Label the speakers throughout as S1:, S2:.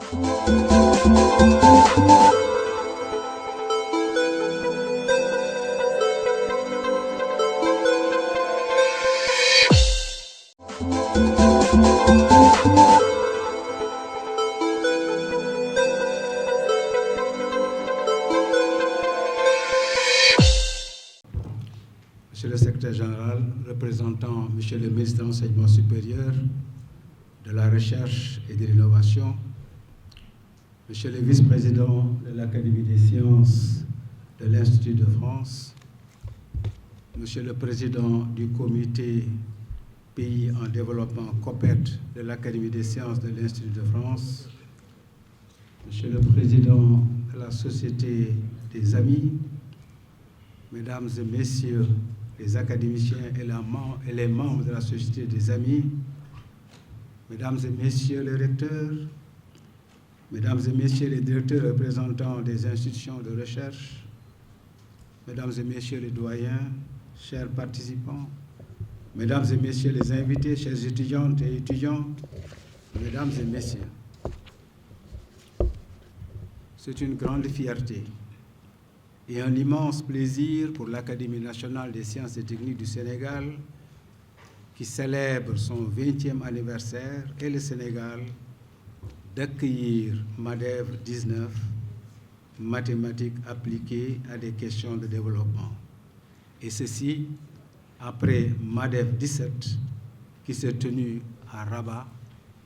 S1: Monsieur le secrétaire général, représentant Monsieur le ministre de l'Enseignement supérieur, de la Recherche et de l'Innovation, Monsieur le vice-président de l'Académie des sciences de l'Institut de France, Monsieur le président du comité Pays en développement COPET de l'Académie des sciences de l'Institut de France, Monsieur le président de la Société des Amis, Mesdames et Messieurs les académiciens et les membres de la Société des Amis, Mesdames et Messieurs les recteurs, Mesdames et Messieurs les directeurs représentants des institutions de recherche, Mesdames et Messieurs les doyens, chers participants, Mesdames et Messieurs les invités, chers étudiantes et étudiants, Mesdames et Messieurs, c'est une grande fierté et un immense plaisir pour l'Académie nationale des sciences et techniques du Sénégal, qui célèbre son 20e anniversaire, et le Sénégal, d'accueillir MADEV 19, mathématiques appliquées à des questions de développement. Et ceci après MADEV 17, qui s'est tenu à Rabat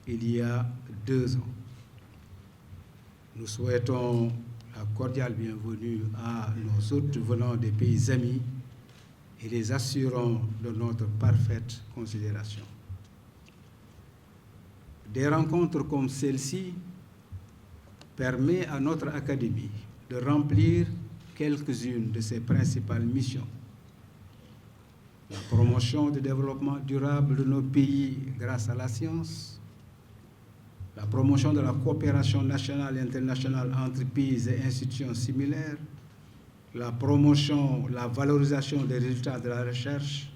S1: il y a 2 ans. Nous souhaitons la cordiale bienvenue à nos hôtes venant des pays amis et les assurons de notre parfaite considération. Des rencontres comme celle-ci permettent à notre Académie de remplir quelques-unes de ses principales missions. La promotion du développement durable de nos pays grâce à la science, la promotion de la coopération nationale et internationale entre pays et institutions similaires, la promotion, la valorisation des résultats de la recherche,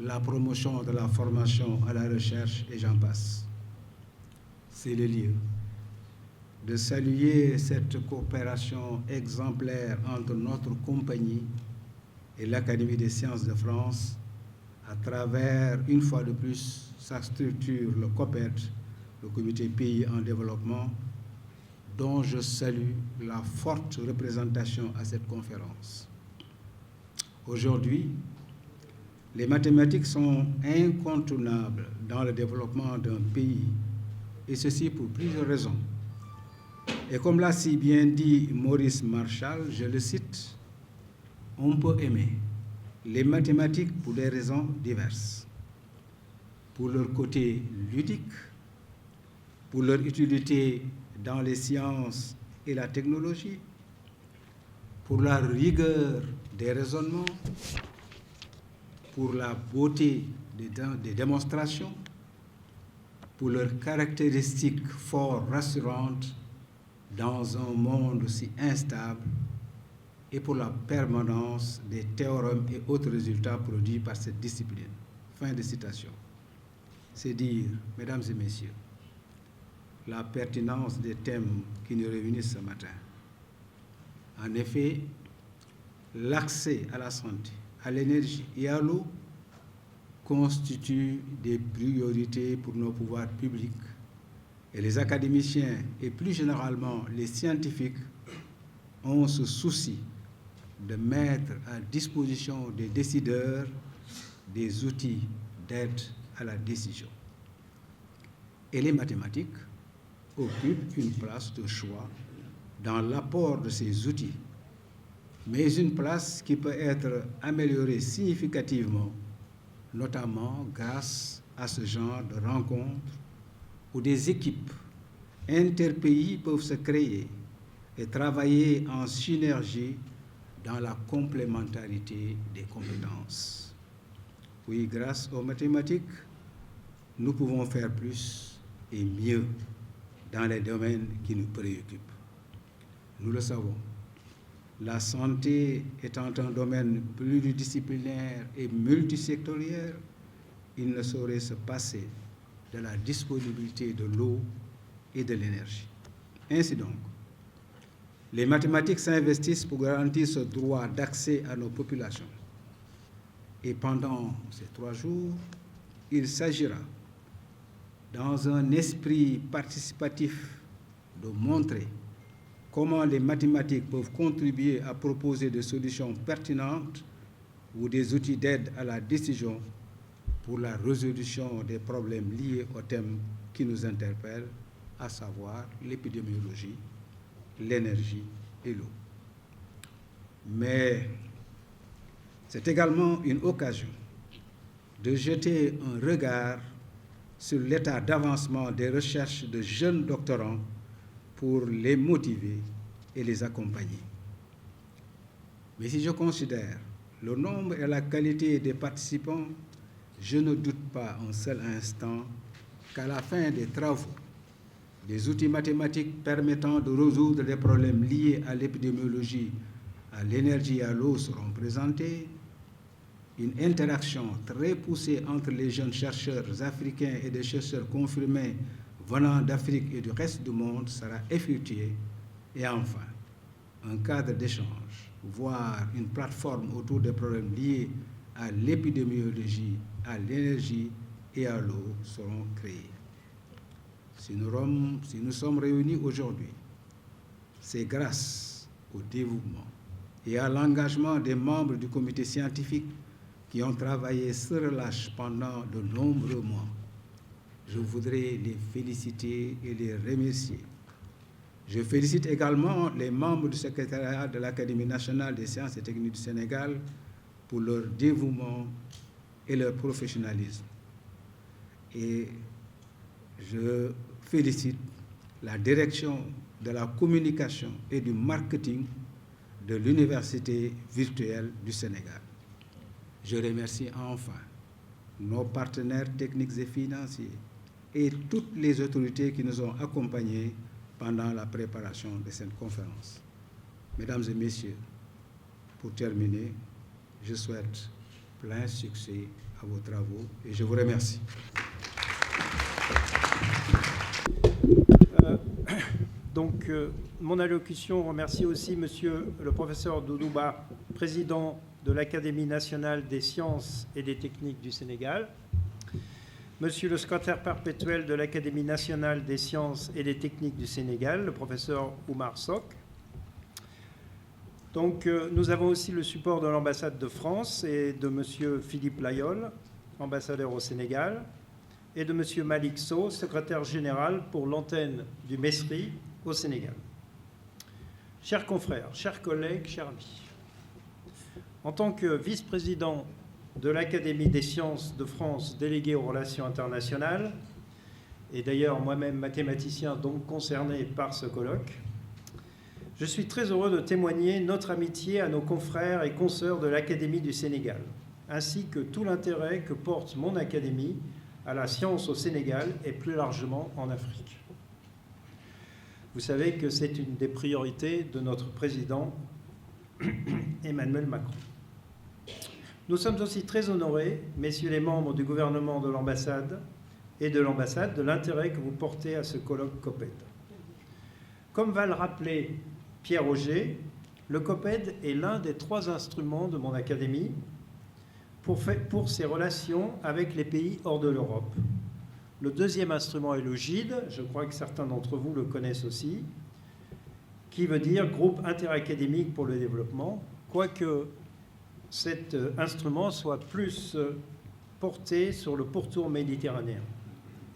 S1: la promotion de la formation à la recherche, et j'en passe. C'est le lieu de saluer cette coopération exemplaire entre notre compagnie et l'Académie des sciences de France à travers, une fois de plus, sa structure, le COPET, le Comité Pays en développement, dont je salue la forte représentation à cette conférence. Aujourd'hui, les mathématiques sont incontournables dans le développement d'un pays, et ceci pour plusieurs raisons. Et comme l'a si bien dit Maurice Marshall, je le cite, on peut aimer les mathématiques pour des raisons diverses. Pour leur côté ludique, pour leur utilité dans les sciences et la technologie, pour la rigueur des raisonnements, pour la beauté des démonstrations, pour leurs caractéristiques fort rassurantes dans un monde si instable, et pour la permanence des théorèmes et autres résultats produits par cette discipline. Fin de citation. C'est dire, mesdames et messieurs, la pertinence des thèmes qui nous réunissent ce matin. En effet, l'accès à la santé, à l'énergie et à l'eau constituent des priorités pour nos pouvoirs publics, et les académiciens et plus généralement les scientifiques ont ce souci de mettre à disposition des décideurs des outils d'aide à la décision. Et les mathématiques occupent une place de choix dans l'apport de ces outils, mais une place qui peut être améliorée significativement, notamment grâce à ce genre de rencontres où des équipes interpays peuvent se créer et travailler en synergie dans la complémentarité des compétences. Oui, grâce aux mathématiques, nous pouvons faire plus et mieux dans les domaines qui nous préoccupent. Nous le savons, la santé étant un domaine pluridisciplinaire et multisectoriel, il ne saurait se passer de la disponibilité de l'eau et de l'énergie. Ainsi donc, les mathématiques s'investissent pour garantir ce droit d'accès à nos populations. Et pendant ces 3 jours, il s'agira, dans un esprit participatif, de montrer comment les mathématiques peuvent contribuer à proposer des solutions pertinentes ou des outils d'aide à la décision pour la résolution des problèmes liés au thème qui nous interpelle, à savoir l'épidémiologie, l'énergie et l'eau. Mais c'est également une occasion de jeter un regard sur l'état d'avancement des recherches de jeunes doctorants pour les motiver et les accompagner. Mais si je considère le nombre et la qualité des participants, je ne doute pas un seul instant qu'à la fin des travaux, des outils mathématiques permettant de résoudre les problèmes liés à l'épidémiologie, à l'énergie et à l'eau seront présentés. Une interaction très poussée entre les jeunes chercheurs africains et des chercheurs confirmés venant d'Afrique et du reste du monde sera effectuée. Et enfin, un cadre d'échange, voire une plateforme autour des problèmes liés à l'épidémiologie, à l'énergie et à l'eau seront créés. Si nous sommes réunis aujourd'hui, c'est grâce au dévouement et à l'engagement des membres du comité scientifique qui ont travaillé sans relâche pendant de nombreux mois. Je voudrais les féliciter et les remercier. Je félicite également les membres du secrétariat de l'Académie nationale des sciences et techniques du Sénégal pour leur dévouement et leur professionnalisme. Et je félicite la direction de la communication et du marketing de l'Université virtuelle du Sénégal. Je remercie enfin nos partenaires techniques et financiers et toutes les autorités qui nous ont accompagnés pendant la préparation de cette conférence. Mesdames et messieurs, pour terminer, je souhaite plein succès à vos travaux et je vous remercie.
S2: Mon allocution remercie aussi Monsieur le professeur Doudouba, président de l'Académie nationale des sciences et des techniques du Sénégal, Monsieur le secrétaire perpétuel de l'Académie nationale des sciences et des techniques du Sénégal, le professeur Oumar Sock. Nous avons aussi le support de l'ambassade de France et de Monsieur Philippe Layol, ambassadeur au Sénégal, et de Monsieur Malik Sow, secrétaire général pour l'antenne du Mesri au Sénégal. Chers confrères, chers collègues, chers amis, en tant que vice-président de l'Académie des sciences de France délégué aux relations internationales, et d'ailleurs moi-même mathématicien donc concerné par ce colloque, je suis très heureux de témoigner notre amitié à nos confrères et consoeurs de l'Académie du Sénégal, ainsi que tout l'intérêt que porte mon académie à la science au Sénégal et plus largement en Afrique. Vous savez que c'est une des priorités de notre président Emmanuel Macron. Nous sommes aussi très honorés, messieurs les membres du gouvernement de l'ambassade et de l'ambassade, de l'intérêt que vous portez à ce colloque COPED. Comme va le rappeler Pierre Auger, le COPED est l'un des 3 instruments de mon académie pour ses relations avec les pays hors de l'Europe. Le deuxième instrument est le GIDE, je crois que certains d'entre vous le connaissent aussi, qui veut dire Groupe interacadémique pour le développement, quoique cet instrument soit plus porté sur le pourtour méditerranéen.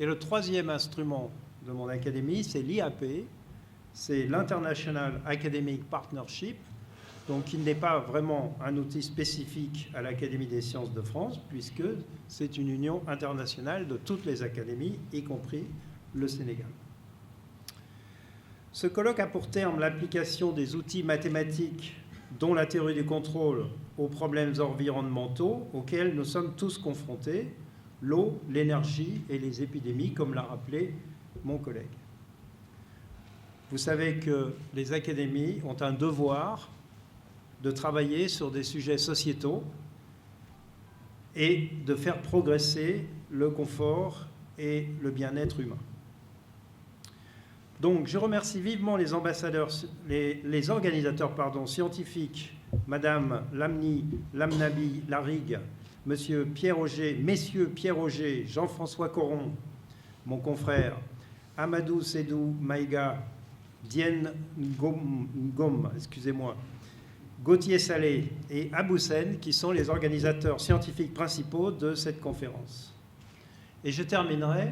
S2: Et le troisième instrument de mon académie, c'est l'IAP, c'est l'International Academic Partnership, donc il n'est pas vraiment un outil spécifique à l'Académie des sciences de France, puisque c'est une union internationale de toutes les académies, y compris le Sénégal. Ce colloque a pour terme l'application des outils mathématiques, dont la théorie du contrôle, aux problèmes environnementaux auxquels nous sommes tous confrontés, l'eau, l'énergie et les épidémies, comme l'a rappelé mon collègue. Vous savez que les académies ont un devoir de travailler sur des sujets sociétaux et de faire progresser le confort et le bien-être humain. Donc, je remercie vivement les ambassadeurs, les organisateurs scientifiques, Madame Lamnabi Larigue, messieurs Pierre-Auger, Jean-François Coron, mon confrère, Amadou Sédou Maïga, Dienne Ngom, Gauthier Salé et Aboussen, qui sont les organisateurs scientifiques principaux de cette conférence. Et je terminerai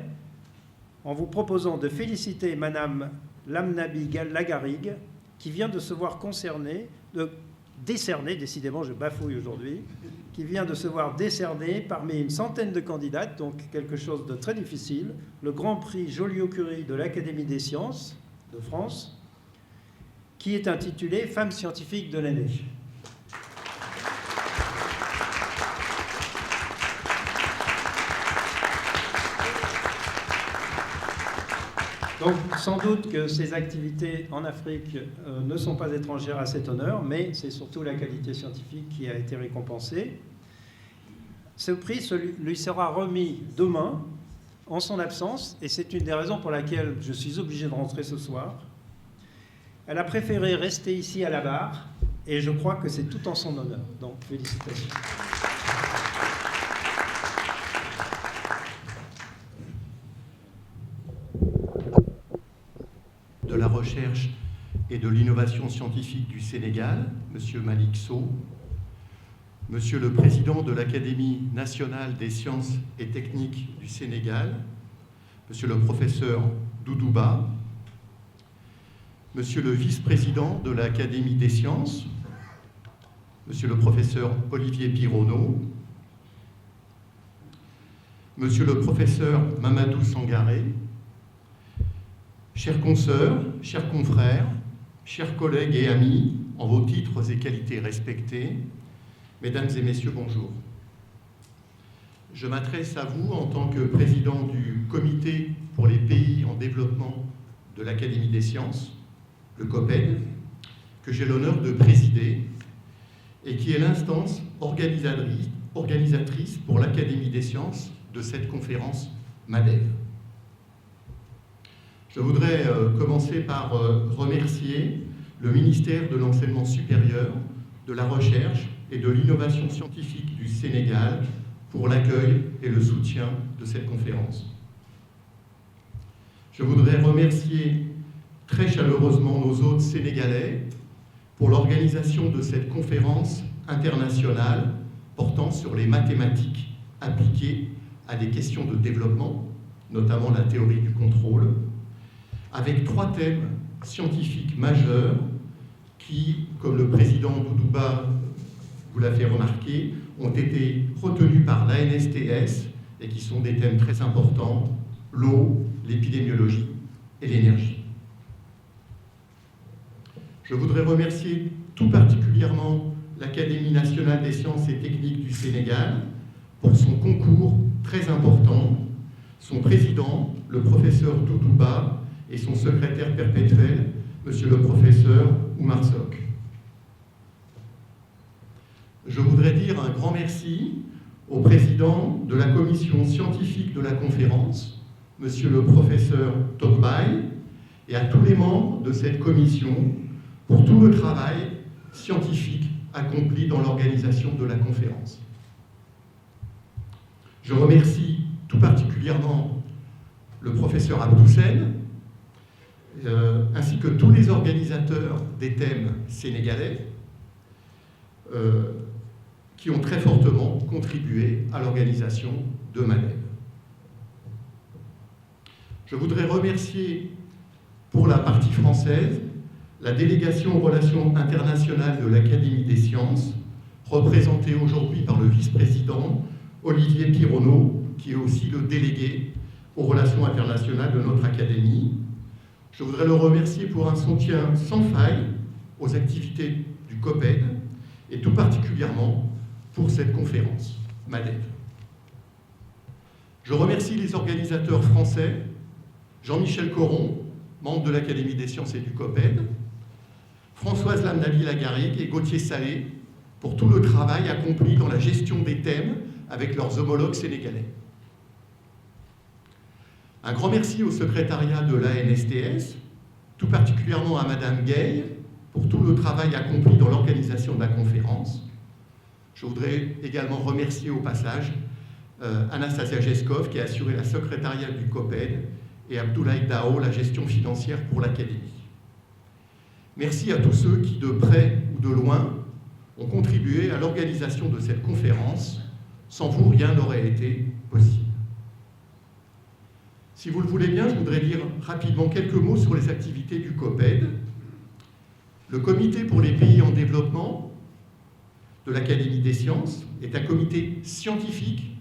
S2: en vous proposant de féliciter Madame Lamnabi Lagarigue, qui vient de se voir décerner, décidément je bafouille aujourd'hui, qui vient de se voir décerner parmi une centaine de candidates, donc quelque chose de très difficile, le Grand Prix Joliot-Curie de l'Académie des sciences de France, qui est intitulé « Femme scientifique de l'année ». Donc, sans doute que ces activités en Afrique ne sont pas étrangères à cet honneur, mais c'est surtout la qualité scientifique qui a été récompensée. Ce prix lui sera remis demain, en son absence, et c'est une des raisons pour laquelle je suis obligé de rentrer ce soir. Elle a préféré rester ici à la barre, et je crois que c'est tout en son honneur. Donc, félicitations.
S3: De la recherche et de l'innovation scientifique du Sénégal, M. Malick Sow, Monsieur le Président de l'Académie nationale des sciences et techniques du Sénégal, Monsieur le Professeur Doudouba, Monsieur le Vice-président de l'Académie des sciences, Monsieur le Professeur Olivier Pironneau, Monsieur le Professeur Mamadou Sangaré, chers consoeurs, chers confrères, chers collègues et amis, en vos titres et qualités respectés, mesdames et messieurs, bonjour. Je m'adresse à vous en tant que président du Comité pour les pays en développement de l'Académie des sciences, le COPED, que j'ai l'honneur de présider et qui est l'instance organisatrice pour l'Académie des sciences de cette conférence MADEV. Je voudrais commencer par remercier le ministère de l'Enseignement supérieur, de la Recherche et de l'Innovation scientifique du Sénégal pour l'accueil et le soutien de cette conférence. Je voudrais remercier très chaleureusement nos hôtes sénégalais pour l'organisation de cette conférence internationale portant sur les mathématiques appliquées à des questions de développement, notamment la théorie du contrôle, avec 3 thèmes scientifiques majeurs qui, comme le président Doudouba vous l'a fait remarquer, ont été retenus par l'ANSTS et qui sont des thèmes très importants, l'eau, l'épidémiologie et l'énergie. Je voudrais remercier tout particulièrement l'Académie nationale des sciences et techniques du Sénégal pour son concours très important, son président, le professeur Doudouba, et son secrétaire perpétuel, monsieur le professeur Oumar Sock. Je voudrais dire un grand merci au président de la commission scientifique de la conférence, monsieur le professeur Togbay, et à tous les membres de cette commission pour tout le travail scientifique accompli dans l'organisation de la conférence. Je remercie tout particulièrement le professeur Abdoussen, ainsi que tous les organisateurs des thèmes sénégalais qui ont très fortement contribué à l'organisation de MADEV. Je voudrais remercier pour la partie française la délégation aux relations internationales de l'Académie des sciences, représentée aujourd'hui par le vice-président Olivier Pironneau, qui est aussi le délégué aux relations internationales de notre Académie. Je voudrais le remercier pour un soutien sans faille aux activités du COPED et tout particulièrement pour cette conférence MADEV. Je remercie les organisateurs français, Jean-Michel Coron, membre de l'Académie des sciences et du COPED, Françoise Lamnabi Lagarigue et Gauthier Salé pour tout le travail accompli dans la gestion des thèmes avec leurs homologues sénégalais. Un grand merci au secrétariat de l'ANSTS, tout particulièrement à Madame Gay pour tout le travail accompli dans l'organisation de la conférence. Je voudrais également remercier au passage Anastasia Geskov qui a assuré la secrétariat du COPED et Abdoulaye Dao la gestion financière pour l'Académie. Merci à tous ceux qui, de près ou de loin, ont contribué à l'organisation de cette conférence. Sans vous, rien n'aurait été possible. Si vous le voulez bien, je voudrais dire rapidement quelques mots sur les activités du COPED. Le Comité pour les pays en développement de l'Académie des sciences est un comité scientifique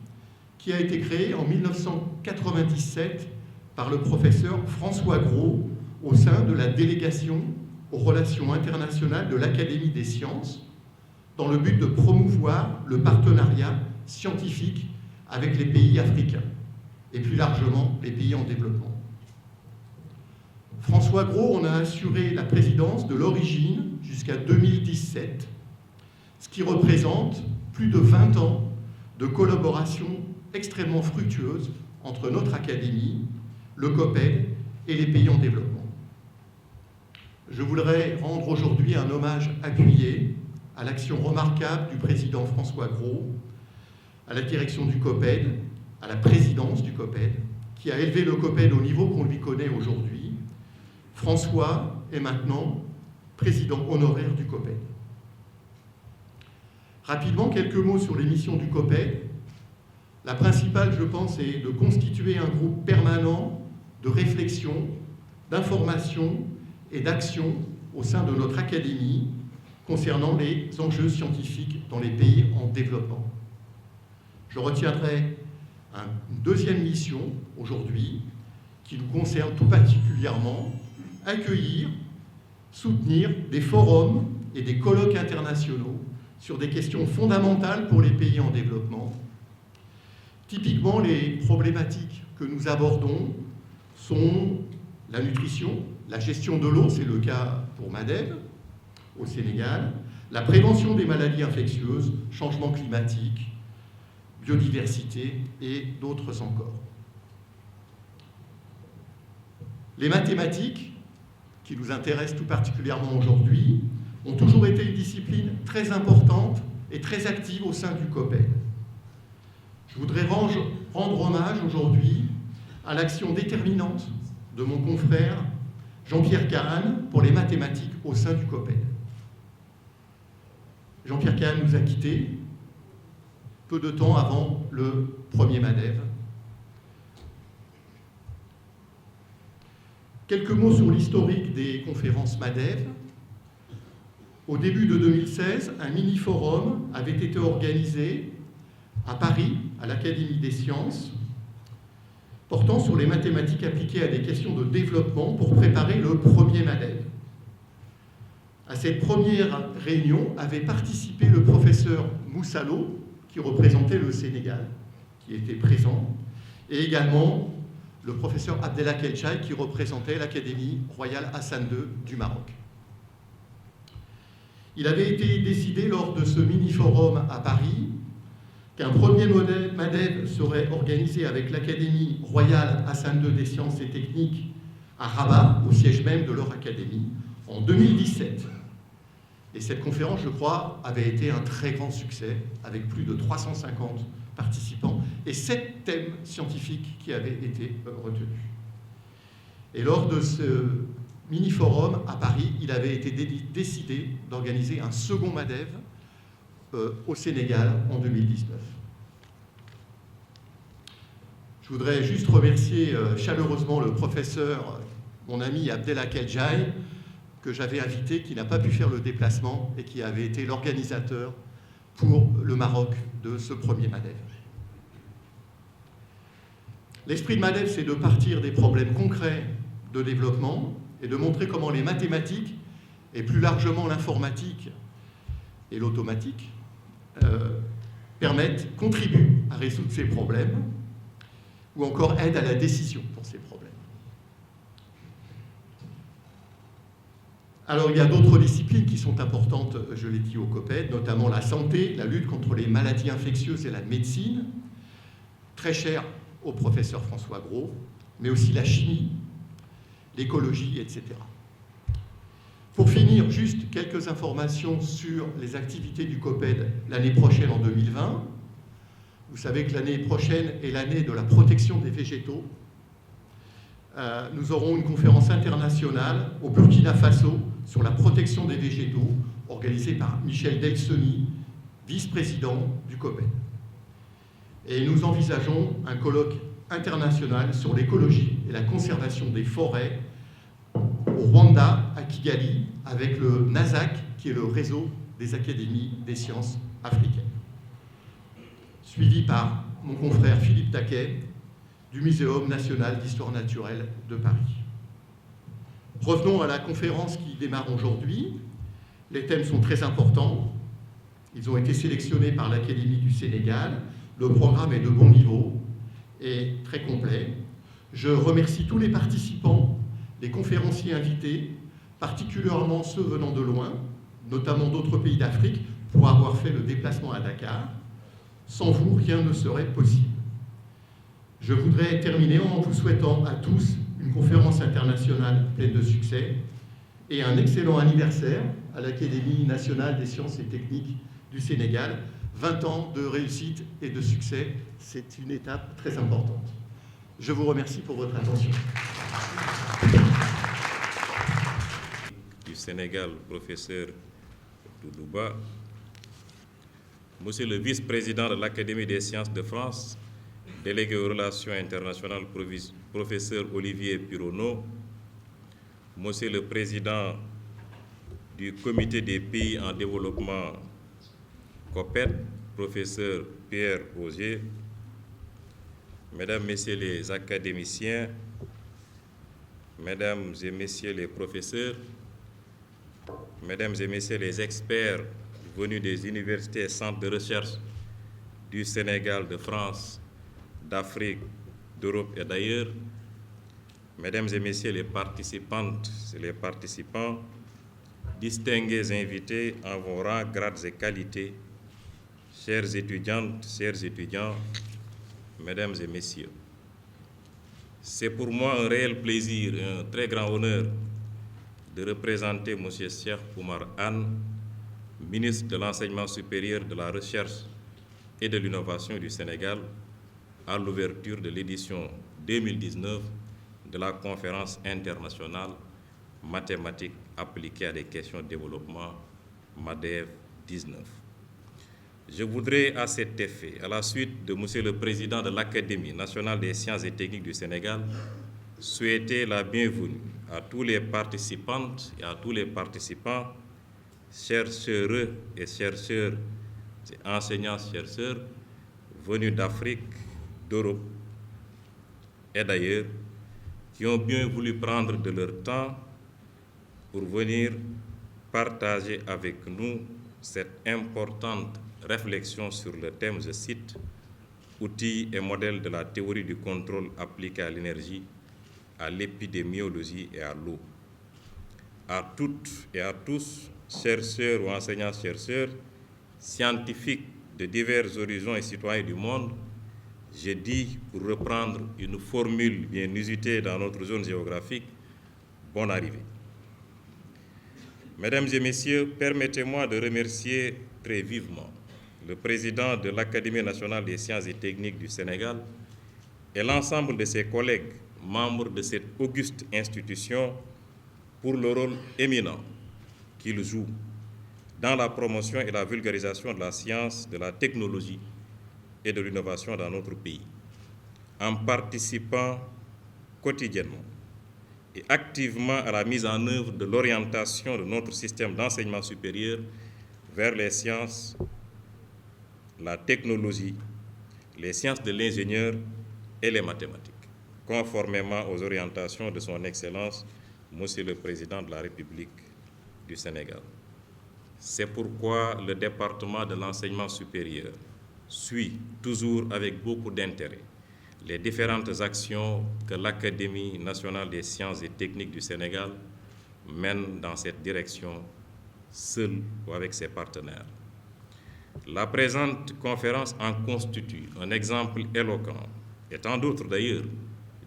S3: qui a été créé en 1997 par le professeur François Gros au sein de la délégation aux relations internationales de l'Académie des sciences dans le but de promouvoir le partenariat scientifique avec les pays africains et plus largement les pays en développement. François Gros en a assuré la présidence de l'origine jusqu'à 2017, ce qui représente plus de 20 ans de collaboration extrêmement fructueuse entre notre académie, le COPED et les pays en développement. Je voudrais rendre aujourd'hui un hommage appuyé à l'action remarquable du président François Gros, à la direction du COPED, à la présidence du COPED, qui a élevé le COPED au niveau qu'on lui connaît aujourd'hui. François est maintenant président honoraire du COPED. Rapidement, quelques mots sur les missions du COPED. La principale, je pense, est de constituer un groupe permanent de réflexion, d'information et d'action au sein de notre académie concernant les enjeux scientifiques dans les pays en développement. Je retiendrai une deuxième mission aujourd'hui qui nous concerne tout particulièrement, accueillir, soutenir des forums et des colloques internationaux sur des questions fondamentales pour les pays en développement. Typiquement, les problématiques que nous abordons sont la nutrition, la gestion de l'eau, c'est le cas pour Madeb, au Sénégal, la prévention des maladies infectieuses, changement climatique, biodiversité et d'autres encore. Les mathématiques, qui nous intéressent tout particulièrement aujourd'hui, ont toujours été une discipline très importante et très active au sein du COPED. Je voudrais rendre hommage aujourd'hui à l'action déterminante de mon confrère Jean-Pierre Kahn pour les mathématiques au sein du COPED. Jean-Pierre Kahn nous a quittés peu de temps avant le premier Madeb. Quelques mots sur l'historique des conférences Madeb. Au début de 2016, un mini-forum avait été organisé à Paris, à l'Académie des sciences, portant sur les mathématiques appliquées à des questions de développement pour préparer le premier Madeb. À cette première réunion avait participé le professeur Moussalo, qui représentait le Sénégal, qui était présent, et également le professeur Abdellah Kedjaï, qui représentait l'Académie royale Hassan II du Maroc. Il avait été décidé lors de ce mini-forum à Paris qu'un premier Madeb serait organisé avec l'Académie royale Hassan II des sciences et techniques à Rabat, au siège même de leur académie, en 2017. Et cette conférence, je crois, avait été un très grand succès, avec plus de 350 participants et 7 thèmes scientifiques qui avaient été retenus. Et lors de ce mini-forum à Paris, il avait été décidé d'organiser un second Madeb au Sénégal en 2019. Je voudrais juste remercier chaleureusement le professeur, mon ami Abdellah Kedjaï, que j'avais invité, qui n'a pas pu faire le déplacement et qui avait été l'organisateur pour le Maroc de ce premier Madeb. L'esprit de Madeb, c'est de partir des problèmes concrets de développement et de montrer comment les mathématiques, et plus largement l'informatique et l'automatique, contribuent à résoudre ces problèmes, ou encore aident à la décision pour ces problèmes. Alors, il y a d'autres disciplines qui sont importantes, je l'ai dit, au COPED, notamment la santé, la lutte contre les maladies infectieuses et la médecine, très chère au professeur François Gros, mais aussi la chimie, l'écologie, etc. fournir juste quelques informations sur les activités du COPED l'année prochaine, en 2020. Vous savez que l'année prochaine est l'année de la protection des végétaux. Nous aurons une conférence internationale au Burkina Faso sur la protection des végétaux, organisée par Michel Delsoni, vice-président du COPED. Et nous envisageons un colloque international sur l'écologie et la conservation des forêts au Rwanda, à Kigali, avec le NASAC, qui est le réseau des académies des sciences africaines. Suivi par mon confrère Philippe Taquet, du Muséum national d'histoire naturelle de Paris. Revenons à la conférence qui démarre aujourd'hui. Les thèmes sont très importants. Ils ont été sélectionnés par l'Académie du Sénégal. Le programme est de bon niveau et très complet. Je remercie tous les participants, les conférenciers invités, particulièrement ceux venant de loin, notamment d'autres pays d'Afrique, pour avoir fait le déplacement à Dakar. Sans vous, rien ne serait possible. Je voudrais terminer en vous souhaitant à tous une conférence internationale pleine de succès et un excellent anniversaire à l'Académie nationale des sciences et techniques du Sénégal. 20 ans de réussite et de succès, c'est une étape très importante. Je vous remercie pour votre attention.
S4: Du Sénégal, professeur Doudouba, Monsieur le vice-président de l'Académie des sciences de France, délégué aux relations internationales, professeur Olivier Pironneau, Monsieur le président du comité des pays en développement COPED, professeur Pierre Augier, Mesdames, Messieurs les académiciens, Mesdames et Messieurs les professeurs, Mesdames et Messieurs les experts venus des universités et centres de recherche du Sénégal, de France, d'Afrique, d'Europe et d'ailleurs, Mesdames et Messieurs les participantes et les participants, distingués invités en vos rangs, grades et qualités, chères étudiantes, chers étudiants, Mesdames et Messieurs, c'est pour moi un réel plaisir et un très grand honneur de représenter M. Cheikh Oumar Anne, ministre de l'Enseignement supérieur, de la Recherche et de l'Innovation du Sénégal, à l'ouverture de l'édition 2019 de la conférence internationale mathématiques appliquées à des questions de développement MADEV 19. Je voudrais à cet effet, à la suite de Monsieur le Président de l'Académie nationale des sciences et techniques du Sénégal, souhaiter la bienvenue à tous les participantes et à tous les participants, chercheurs et chercheurs, enseignants, chercheurs, venus d'Afrique, d'Europe et d'ailleurs, qui ont bien voulu prendre de leur temps pour venir partager avec nous cette importante réflexion sur le thème, je cite, « Outils et modèles de la théorie du contrôle appliqué à l'énergie, à l'épidémiologie et à l'eau ». À toutes et à tous, chercheurs ou enseignants-chercheurs, scientifiques de divers horizons et citoyens du monde, j'ai dit, pour reprendre une formule bien usitée dans notre zone géographique, bonne arrivée. Mesdames et Messieurs, permettez-moi de remercier très vivement le président de l'Académie nationale des sciences et techniques du Sénégal et l'ensemble de ses collègues, membres de cette auguste institution, pour le rôle éminent qu'ils jouent dans la promotion et la vulgarisation de la science, de la technologie et de l'innovation dans notre pays, en participant quotidiennement et activement à la mise en œuvre de l'orientation de notre système d'enseignement supérieur vers les sciences, la technologie, les sciences de l'ingénieur et les mathématiques, conformément aux orientations de son Excellence, Monsieur le Président de la République du Sénégal. C'est pourquoi le département de l'enseignement supérieur suit toujours avec beaucoup d'intérêt les différentes actions que l'Académie nationale des sciences et techniques du Sénégal mène dans cette direction, seule ou avec ses partenaires. La présente conférence en constitue un exemple éloquent, et tant d'autres d'ailleurs,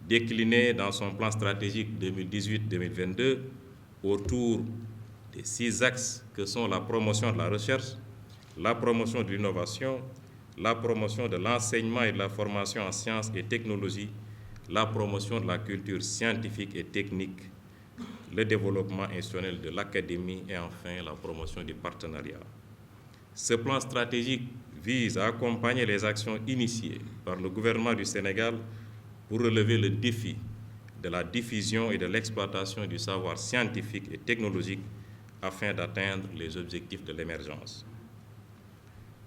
S4: décliné dans son plan stratégique 2018-2022 autour des 6 axes que sont la promotion de la recherche, la promotion de l'innovation, la promotion de l'enseignement et de la formation en sciences et technologies, la promotion de la culture scientifique et technique, le développement institutionnel de l'académie et enfin la promotion du partenariat. Ce plan stratégique vise à accompagner les actions initiées par le gouvernement du Sénégal pour relever le défi de la diffusion et de l'exploitation du savoir scientifique et technologique afin d'atteindre les objectifs de l'émergence.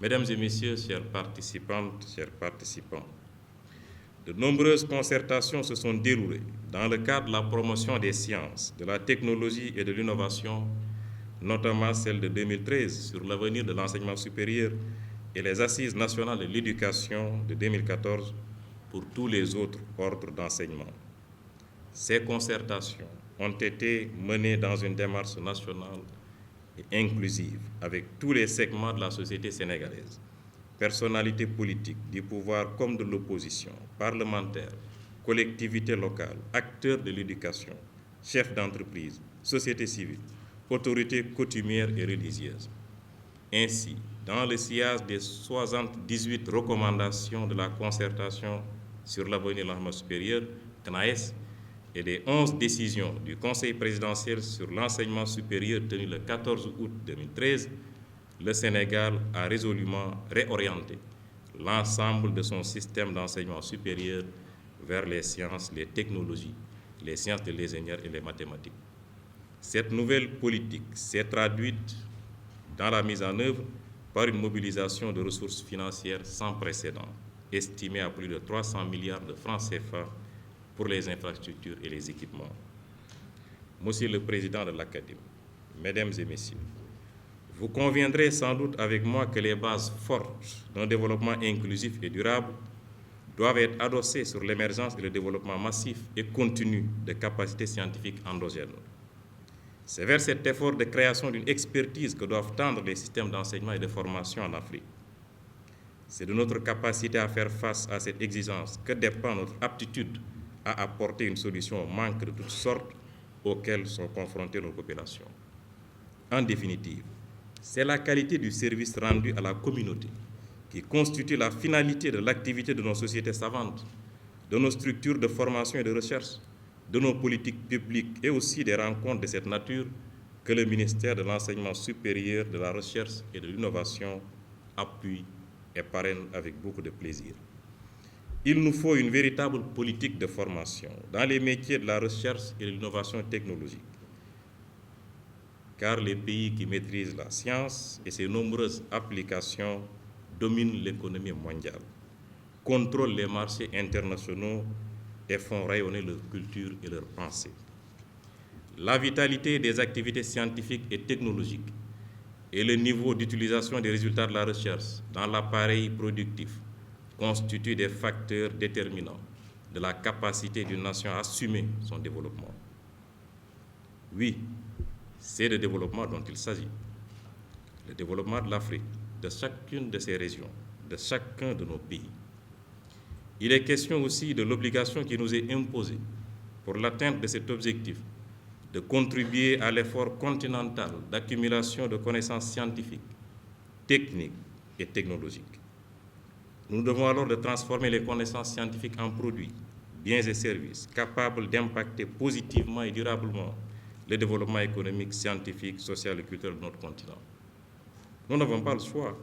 S4: Mesdames et messieurs, chères participantes, chers participants, de nombreuses concertations se sont déroulées dans le cadre de la promotion des sciences, de la technologie et de l'innovation, notamment celle de 2013 sur l'avenir de l'enseignement supérieur et les assises nationales de l'éducation de 2014 pour tous les autres ordres d'enseignement. Ces concertations ont été menées dans une démarche nationale et inclusive avec tous les segments de la société sénégalaise, personnalités politiques du pouvoir comme de l'opposition, parlementaires, collectivités locales, acteurs de l'éducation, chefs d'entreprise, société civile, autorités coutumières et religieuses. Ainsi, dans le sillage des 78 recommandations de la concertation sur l'avenir de l'enseignement supérieur, CNAES, et des 11 décisions du Conseil présidentiel sur l'enseignement supérieur tenu le 14 août 2013, le Sénégal a résolument réorienté l'ensemble de son système d'enseignement supérieur vers les sciences, les technologies, les sciences de l'ingénieur et les mathématiques. Cette nouvelle politique s'est traduite dans la mise en œuvre par une mobilisation de ressources financières sans précédent, estimée à plus de 300 milliards de francs CFA pour les infrastructures et les équipements. Monsieur le Président de l'Académie, Mesdames et Messieurs, vous conviendrez sans doute avec moi que les bases fortes d'un développement inclusif et durable doivent être adossées sur l'émergence et le développement massif et continu de capacités scientifiques endogènes. C'est vers cet effort de création d'une expertise que doivent tendre les systèmes d'enseignement et de formation en Afrique. C'est de notre capacité à faire face à cette exigence que dépend notre aptitude à apporter une solution au manque de toutes sortes auxquels sont confrontées nos populations. En définitive, c'est la qualité du service rendu à la communauté qui constitue la finalité de l'activité de nos sociétés savantes, de nos structures de formation et de recherche, de nos politiques publiques et aussi des rencontres de cette nature que le ministère de l'Enseignement supérieur, de la Recherche et de l'Innovation appuie et parraine avec beaucoup de plaisir. Il nous faut une véritable politique de formation dans les métiers de la recherche et de l'innovation technologique, car les pays qui maîtrisent la science et ses nombreuses applications dominent l'économie mondiale, contrôlent les marchés internationaux et font rayonner leur culture et leur pensée. La vitalité des activités scientifiques et technologiques et le niveau d'utilisation des résultats de la recherche dans l'appareil productif constituent des facteurs déterminants de la capacité d'une nation à assumer son développement. Oui, c'est le développement dont il s'agit. Le développement de l'Afrique, de chacune de ses régions, de chacun de nos pays. Il est question aussi de l'obligation qui nous est imposée pour l'atteinte de cet objectif, de contribuer à l'effort continental d'accumulation de connaissances scientifiques, techniques et technologiques. Nous devons alors de transformer les connaissances scientifiques en produits, biens et services capables d'impacter positivement et durablement le développement économique, scientifique, social et culturel de notre continent. Nous n'avons pas le choix.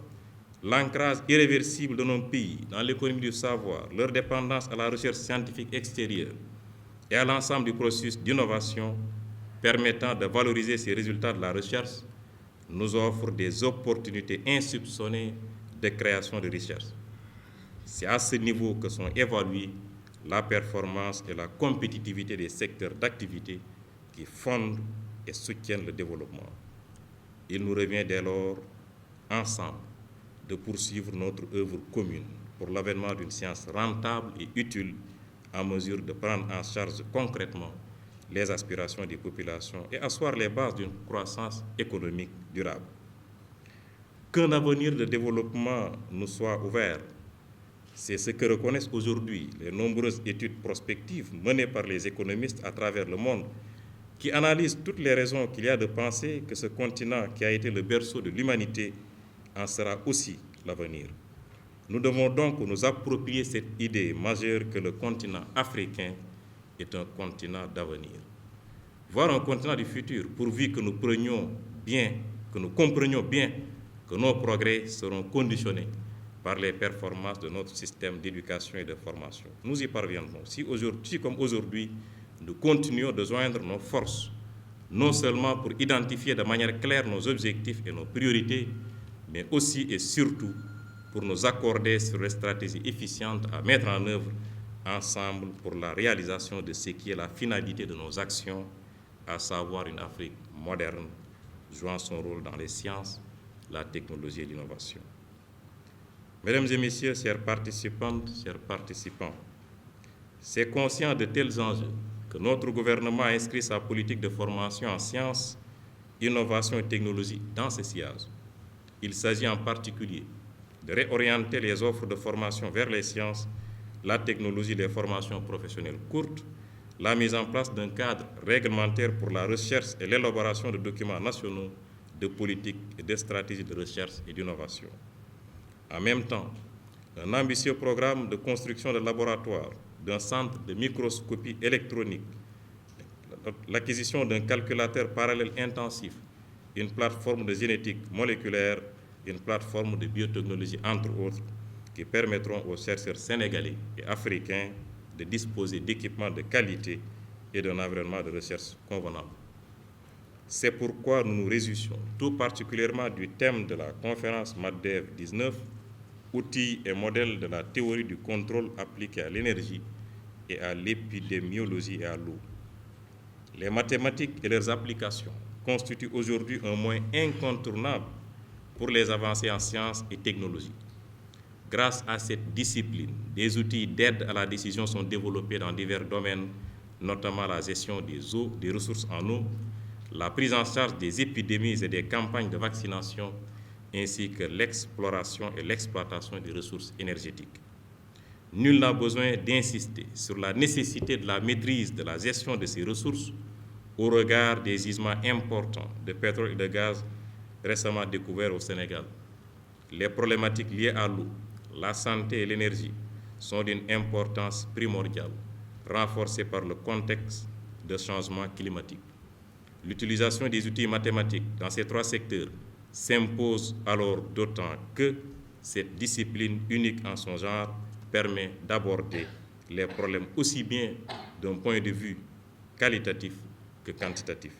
S4: L'ancrage irréversible de nos pays dans l'économie du savoir, leur dépendance à la recherche scientifique extérieure et à l'ensemble du processus d'innovation permettant de valoriser ces résultats de la recherche nous offre des opportunités insoupçonnées de création de richesses. C'est à ce niveau que sont évaluées la performance et la compétitivité des secteurs d'activité qui fondent et soutiennent le développement. Il nous revient dès lors, ensemble, de poursuivre notre œuvre commune pour l'avènement d'une science rentable et utile en mesure de prendre en charge concrètement les aspirations des populations et asseoir les bases d'une croissance économique durable. Qu'un avenir de développement nous soit ouvert, c'est ce que reconnaissent aujourd'hui les nombreuses études prospectives menées par les économistes à travers le monde qui analyse toutes les raisons qu'il y a de penser que ce continent qui a été le berceau de l'humanité en sera aussi l'avenir. Nous devons donc nous approprier cette idée majeure que le continent africain est un continent d'avenir. Voir un continent du futur, pourvu que nous comprenions bien que nos progrès seront conditionnés par les performances de notre système d'éducation et de formation. Nous y parviendrons si comme aujourd'hui, nous continuons de joindre nos forces, non seulement pour identifier de manière claire nos objectifs et nos priorités, mais aussi et surtout pour nous accorder sur les stratégies efficientes à mettre en œuvre ensemble pour la réalisation de ce qui est la finalité de nos actions, à savoir une Afrique moderne, jouant son rôle dans les sciences, la technologie et l'innovation. Mesdames et messieurs, chères participantes, chers participants, c'est conscient de tels enjeux que notre gouvernement a inscrit sa politique de formation en sciences, innovation et technologie dans ces sillages. Il s'agit en particulier de réorienter les offres de formation vers les sciences, la technologie des formations professionnelles courtes, la mise en place d'un cadre réglementaire pour la recherche et l'élaboration de documents nationaux de politique et de stratégies de recherche et d'innovation. En même temps, un ambitieux programme de construction de laboratoires, d'un centre de microscopie électronique, l'acquisition d'un calculateur parallèle intensif, une plateforme de génétique moléculaire, une plateforme de biotechnologie, entre autres, qui permettront aux chercheurs sénégalais et africains de disposer d'équipements de qualité et d'un environnement de recherche convenable. C'est pourquoi nous nous réjouissons tout particulièrement du thème de la conférence MADDEV 19, outils et modèles de la théorie du contrôle appliqué à l'énergie et à l'épidémiologie et à l'eau. Les mathématiques et leurs applications constituent aujourd'hui un moyen incontournable pour les avancées en sciences et technologies. Grâce à cette discipline, des outils d'aide à la décision sont développés dans divers domaines, notamment la gestion des eaux, des ressources en eau, la prise en charge des épidémies et des campagnes de vaccination, ainsi que l'exploration et l'exploitation des ressources énergétiques. Nul n'a besoin d'insister sur la nécessité de la maîtrise de la gestion de ces ressources au regard des gisements importants de pétrole et de gaz récemment découverts au Sénégal. Les problématiques liées à l'eau, la santé et l'énergie sont d'une importance primordiale, renforcées par le contexte de changement climatique. L'utilisation des outils mathématiques dans ces trois secteurs s'impose alors d'autant que cette discipline unique en son genre permet d'aborder les problèmes aussi bien d'un point de vue qualitatif que quantitatif.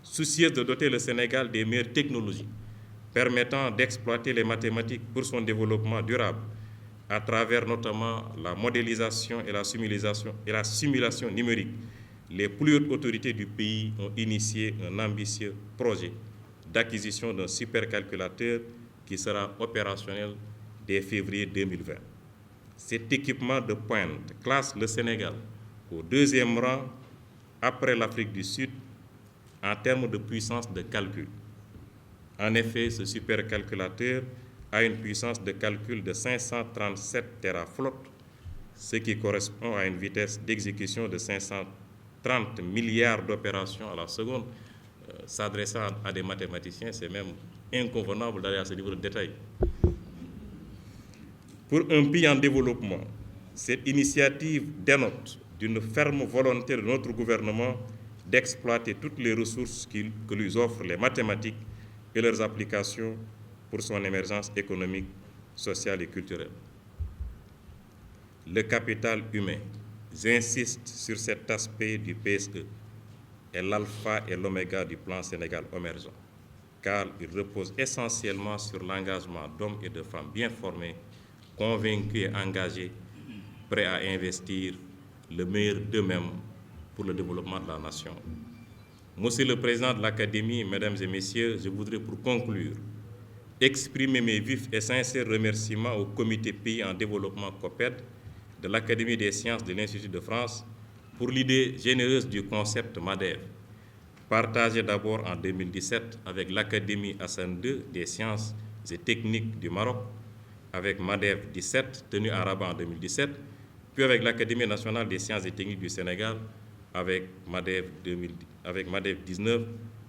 S4: Soucieuse de doter le Sénégal des meilleures technologies permettant d'exploiter les mathématiques pour son développement durable à travers notamment la modélisation et la simulation numérique, les plus hautes autorités du pays ont initié un ambitieux projet d'acquisition d'un supercalculateur qui sera opérationnel dès février 2020. Cet équipement de pointe classe le Sénégal au deuxième rang après l'Afrique du Sud en termes de puissance de calcul. En effet, ce supercalculateur a une puissance de calcul de 537 teraflops, ce qui correspond à une vitesse d'exécution de 530 milliards d'opérations à la seconde. S'adressant à des mathématiciens, c'est même inconvenable d'aller à ce niveau de détail. Pour un pays en développement, cette initiative dénote d'une ferme volonté de notre gouvernement d'exploiter toutes les ressources que lui offrent les mathématiques et leurs applications pour son émergence économique, sociale et culturelle. Le capital humain, j'insiste sur cet aspect du PSE, est l'alpha et l'oméga du plan Sénégal émergent, car il repose essentiellement sur l'engagement d'hommes et de femmes bien formés, convaincus et engagés, prêts à investir le meilleur d'eux-mêmes pour le développement de la nation. Monsieur le Président de l'Académie, Mesdames et Messieurs, je voudrais pour conclure exprimer mes vifs et sincères remerciements au Comité Pays en Développement COPED de l'Académie des Sciences de l'Institut de France pour l'idée généreuse du concept MADDEV, partagé d'abord en 2017 avec l'Académie Hassan II des Sciences et Techniques du Maroc, avec MADDEV 17, tenu à Rabat en 2017, puis avec l'Académie nationale des sciences et techniques du Sénégal, avec MADEV 19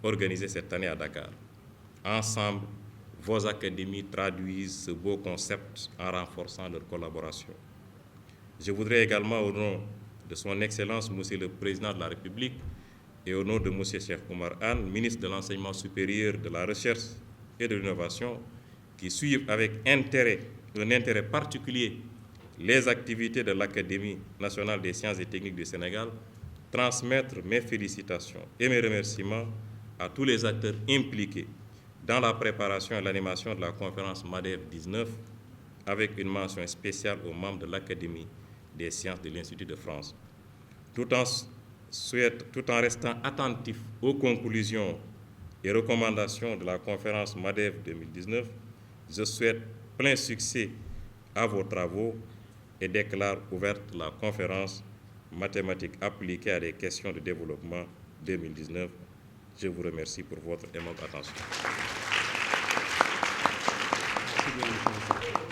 S4: organisé cette année à Dakar. Ensemble, vos académies traduisent ce beau concept en renforçant leur collaboration. Je voudrais également, au nom de son Excellence, Monsieur le Président de la République, et au nom de Monsieur Cheikh Oumar Anne, ministre de l'Enseignement supérieur, de la Recherche et de l'Innovation, qui suivent avec un intérêt particulier les activités de l'Académie nationale des sciences et techniques du Sénégal, transmettre mes félicitations et mes remerciements à tous les acteurs impliqués dans la préparation et l'animation de la conférence MADEV 19, avec une mention spéciale aux membres de l'Académie des sciences de l'Institut de France. Tout en restant attentif aux conclusions et recommandations de la conférence MADEV 2019, je souhaite plein succès à vos travaux et déclare ouverte la conférence mathématiques appliquées à des questions de développement 2019. Je vous remercie pour votre aimable attention.
S1: Merci bien.